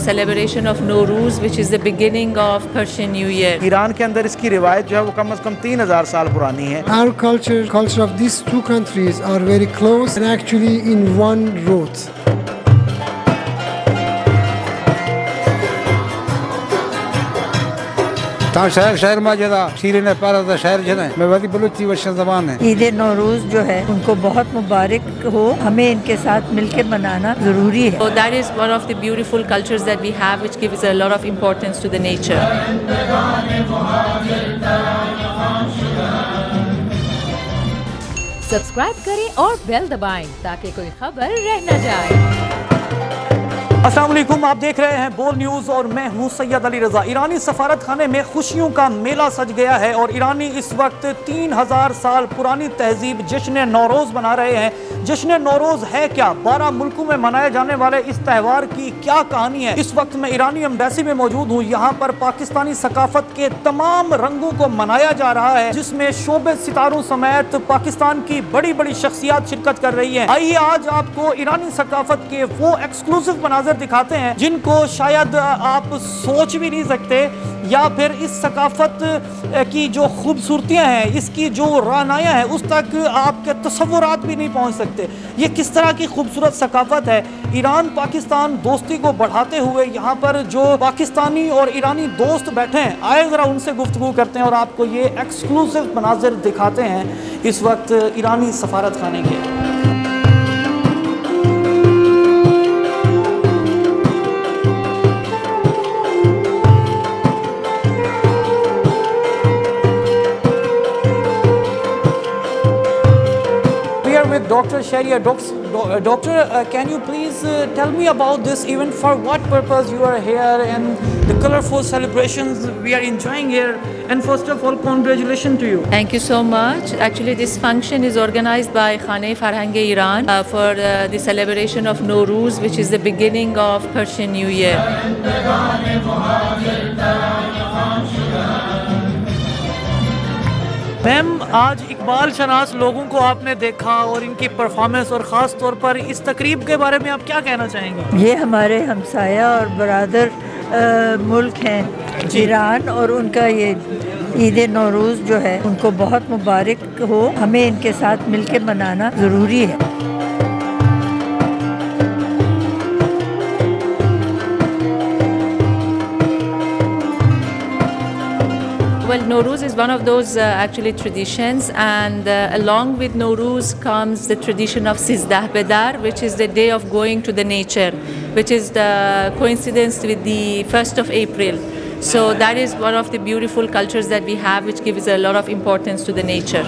celebration of Nowruz, which is the beginning of Persian New Year. Iran के अंदर इसकी रिवायत जो है वो कम से कम 3000 साल पुरानी है। Our culture of these two countries are very close and actually in one road. تا शहर माजदा शीरे ने पारा दा शहर जने मैं वादी बलूची वर्ष ज़बान है। ईद नौरूज जो है उनको बहुत मुबारक हो, हमें इनके साथ मिलकर मनाना जरूरी है। So that is one of the beautiful cultures that we have, which gives a lot of importance to the nature. Subscribe करें और बेल दबाएं ताकि कोई खबर रह न जाए। अस्सलाम वालेकुम, आप देख रहे हैं बोल न्यूज़ और मैं हूं सैयद अली रज़ा। ईरानी सफारत खाने में खुशियों का मेला सज गया है और ईरानी इस वक्त 3000 साल पुरानी तहजीब जश्न नौरोज़ मना रहे हैं। जश्न नौरोज़ है क्या? 12 मुल्कों में मनाए जाने वाले इस त्यौहार की क्या कहानी है? इस वक्त मैं ईरानी एम्बेसी में मौजूद हूँ। यहाँ पर पाकिस्तानी सकाफत के तमाम रंगों को मनाया जा रहा है, जिसमें शोबे सितारों समेत पाकिस्तान की बड़ी बड़ी शख्सियात शिरकत कर रही है। आइए आज आपको ईरानी सकाफत के वो एक्सक्लूसिव मनाजर दिखाते हैं जिनको शायद आप सोच भी नहीं सकते, या फिर इस सकाफत की जो खूबसूरतियां हैं, इसकी जो रानायां हैं, उस तक आपके तसव्वुरात भी नहीं पहुंच सकते। ये किस तरह की खूबसूरत सकाफत है। ईरान पाकिस्तान दोस्ती को बढ़ाते हुए यहाँ पर जो पाकिस्तानी और ईरानी दोस्त बैठे हैं, आए ज़रा उनसे गुफ्तगू करते हैं और आपको ये एक्सक्लूसिव मनाजिर दिखाते हैं इस वक्त ईरानी सफारत खाने के। With Dr. Sharia. Doctor, can you please tell me about this event? For what purpose you are here and the colorful celebrations we are enjoying here? And first of all, congratulations to you. Thank you so much. Actually, this function is organized by Khane Farhange Iran for the celebration of Nowruz, which is the beginning of Persian New Year. Ma'am, आज इकबाल शनास लोगों को आपने देखा और इनकी performance और ख़ास तौर पर इस तकरीब के बारे में आप क्या कहना चाहेंगे? ये हमारे हमसाया और बरादर मुल्क हैं ईरान, और उनका ये ईद नौरूज़ जो है उनको बहुत मुबारक हो, हमें इनके साथ मिलकर मनाना ज़रूरी है। Well, Nowruz is one of those actually traditions, and along with Nowruz comes the tradition of Sizdah Bedar, which is the day of going to the nature, which is the coincidence with the 1st of April. So that is one of the beautiful cultures that we have, which gives a lot of importance to the nature.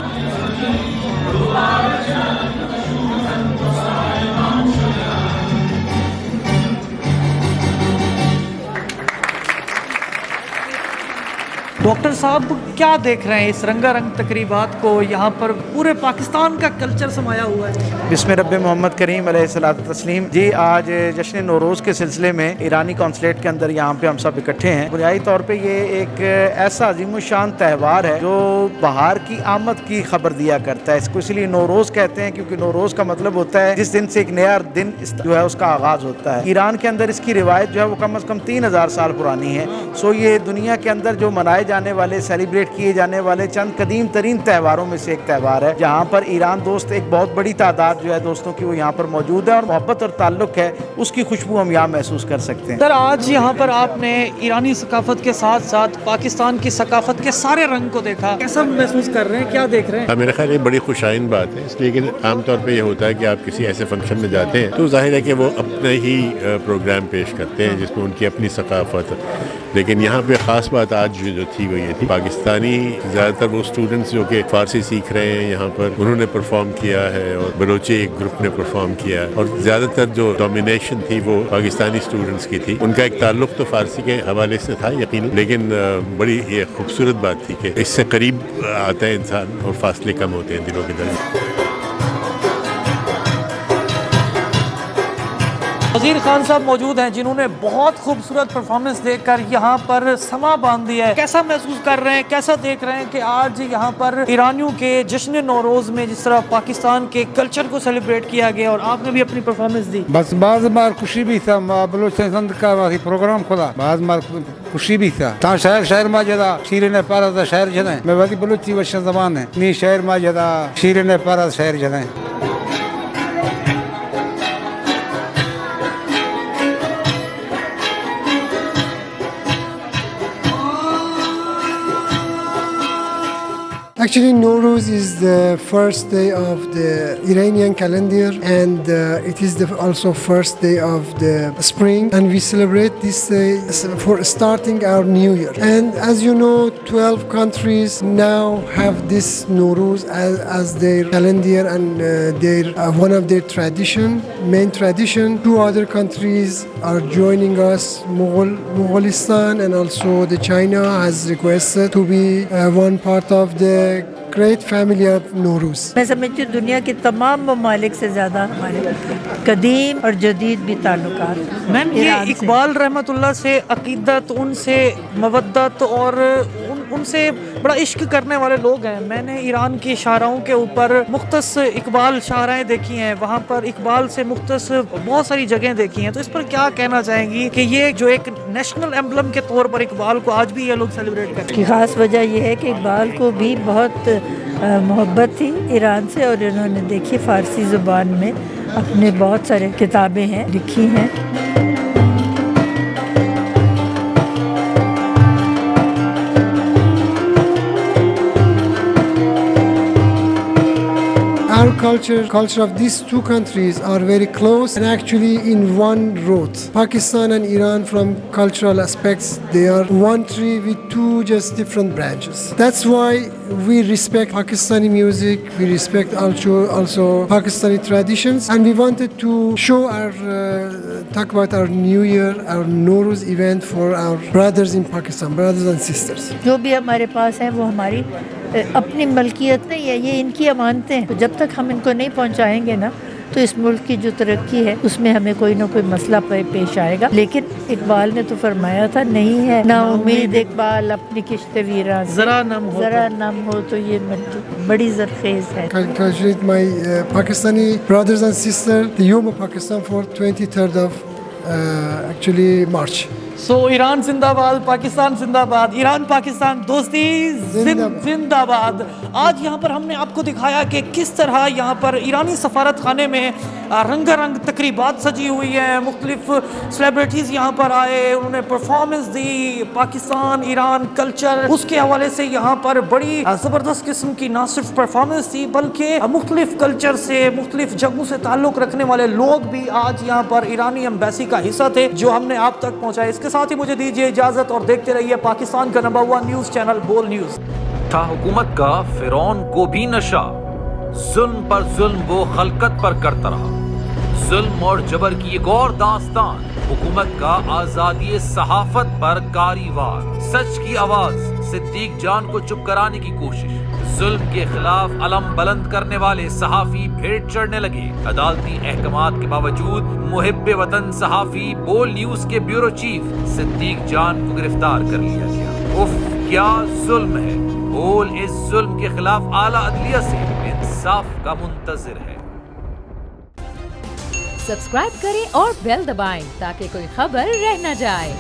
Doctor साहब, क्या देख रहे हैं इस रंगारंग तकरीबात को? यहाँ पर पूरे पाकिस्तान का कल्चर समाया हुआ है। बिस्मिल्लाह रब्बे मोहम्मद करीम अलैहिस्सलातु तस्लीम। जी, आज जश्न नौरोज़ के सिलसिले में ईरानी कौंसलेट के अंदर यहाँ पे हम सब इकट्ठे हैं। बुनियादी तौर पे ये एक ऐसा अज़ीमुशान त्यौहार है जो बहार की आमद की खबर दिया करता है। इसको इसलिए नौरोज़ कहते हैं क्योंकि नौरोज़ का मतलब होता है जिस दिन से एक नया दिन जो है उसका आगाज़ होता है। ईरान के अंदर इसकी रिवायत जो है वो कम से कम 3000 साल पुरानी है। सो ये दुनिया के अंदर जो मनाए जाने वाले, सेलिब्रेट किए जाने वाले चंद कदीम तरीन त्यौहारों में से एक त्यौहार है, जहाँ पर ईरान दोस्त, एक बहुत बड़ी तादाद जो है दोस्तों की वो यहाँ पर मौजूद है और मोहब्बत और ताल्लुक़ है, उसकी खुशबू हम यहाँ महसूस कर सकते हैं। सर, आज यहाँ पर आपने ईरानी सकाफत के साथ साथ पाकिस्तान की सकाफत के सारे रंग को देखा, कैसा महसूस कर रहे हैं, क्या देख रहे हैं? मेरा ख्याल ये बड़ी खुशाइन बात है, इसलिए कि आमतौर पर यह होता है कि आप किसी ऐसे फंक्शन में जाते हैं तो जाहिर है कि वो अपने ही प्रोग्राम पेश करते हैं जिसमें उनकी अपनी सकाफत। लेकिन यहाँ पे ख़ास बात आज जो थी वो ये थी, पाकिस्तानी ज़्यादातर वो स्टूडेंट्स जो कि फ़ारसी सीख रहे हैं यहाँ पर, उन्होंने परफॉर्म किया है और बलोची एक ग्रुप ने परफॉर्म किया है, और ज़्यादातर जो डोमिनेशन थी वो पाकिस्तानी स्टूडेंट्स की थी। उनका एक ताल्लुक़ तो फ़ारसी के हवाले से था यकीन, लेकिन बड़ी ये खूबसूरत बात थी कि इससे करीब आता है इंसान और फासले कम होते हैं दिलों के दरमियान। वजीर खान साहब मौजूद हैं जिन्होंने बहुत खूबसूरत परफॉर्मेंस देकर यहाँ पर समा बांध दिया है। कैसा महसूस कर रहे हैं, कैसा देख रहे हैं कि आज यहाँ पर ईरानियों के जश्न नौरोज में जिस तरह पाकिस्तान के कल्चर को सेलिब्रेट किया गया और आपने भी अपनी परफॉर्मेंस दी? बस बाज मार खुशी भी था बलूचिस्तान का प्रोग्राम खुला बाज मार खुशी भी था ता शहर शहर में जदा शीरने पारा था शहर जदा मैं वादी बलूची वर्षन जबान है नी शहर में जदा शीरने पारा शहर जदा Actually, Nowruz is the first day of the Iranian calendar, and it is also first day of the spring, and we celebrate this day for starting our new year. And as you know, 12 countries now have this Nowruz as their calendar and one of their main tradition. 2 other countries are joining us. Mongolistan and also the China has requested to be one part of the great family of Nowruz. मैं समझती हूँ दुनिया के तमाम ममालिक से ज़्यादा हमारे कदीम और जदीद भी ताल्लुकात मैम ये इकबाल रहमतुल्लाह से अकीदत, उनसे मवद्दत और उनसे बड़ा इश्क करने वाले लोग हैं। मैंने ईरान की शायराओं के ऊपर मुख्तस इकबाल शायराएं देखी हैं, वहाँ पर इकबाल से मुख्तस बहुत सारी जगह देखी हैं। तो इस पर क्या कहना चाहेंगी कि ये जो एक नेशनल एम्बलम के तौर पर इकबाल को आज भी ये लोग सेलिब्रेट करते हैं? की ख़ास वजह यह है कि इकबाल को भी बहुत मोहब्बत थी ईरान से और इन्होंने देखी फ़ारसी ज़ुबान में अपने बहुत सारे किताबें हैं लिखी हैं। Our culture of these 2 countries are very close and actually in one road. Pakistan and Iran, from cultural aspects, they are one tree with 2 just different branches. That's why we respect Pakistani music, we respect also Pakistani traditions, and we wanted to show talk about our New Year, our Nowruz event for our brothers in Pakistan, brothers and sisters. जो भी हमारे पास हैं वो हमारी अपनी मलकियत नहीं है, ये इनकी अमानतें हैं। तो जब तक हम इनको नहीं पहुंचाएंगे ना तो इस मुल्क की जो तरक्की है उसमें हमें कोई ना कोई मसला पेश आएगा। लेकिन इकबाल ने तो फरमाया था, नहीं है ना उम्मीद इकबाल अपनी किश्त वीरा जरा नम हो तो ये बड़ी ज़रखेज़ है। Congratulate my Pakistani brothers and sisters, the Yom of Pakistan for 23rd of actually March. So Iran जिंदाबाद, पाकिस्तान जिंदाबाद, ईरान पाकिस्तान दोस्ती जिंदाबाद। आज यहाँ पर हमने आपको दिखाया कि किस तरह यहाँ पर ईरानी सफारत खाने में रंगारंग तकरीबात सजी हुई है। मुख्तलिफ सेलिब्रिटीज़ यहाँ पर आए, उन्होंने परफॉर्मेंस दी, पाकिस्तान ईरान कल्चर उसके हवाले से यहाँ पर बड़ी ज़बरदस्त किस्म की ना सिर्फ परफॉर्मेंस थी बल्कि मुख्तलिफ कल्चर से मुख्तलिफ जगहों से ताल्लुक़ रखने वाले लोग भी आज यहाँ पर ईरानी एम्बेसी का हिस्सा थे जो हमने आप तक पहुँचाए। इसके साथ ही मुझे दीजिए इजाजत और देखते रहिए पाकिस्तान का नंबर 1 न्यूज चैनल बोल न्यूज। था हुकूमत का फिरौन को भी नशा, जुल्म पर जुल्म वो खलकत पर करता रहा। जुल्म और जबर की एक और दास्तान, हुकूमत का आजादी सहाफत पर कारीवार। सच की आवाज, सिद्दीक जान को चुप कराने की कोशिश। जुल्म के खिलाफ अलम बुलंद करने वाले सहाफी भेंट चढ़ने लगे। अदालती अहकामात के बावजूद मुहिब्बे वतन सहाफी बोल न्यूज के ब्यूरो चीफ सिद्दीक जान को गिरफ्तार कर लिया गया। उफ क्या जुल्म है। बोल इस जुल्म के खिलाफ आला अदलिया से इंसाफ का मुंतजिर है। सब्सक्राइब करें और बेल दबाएं ताकि कोई खबर रह न जाए।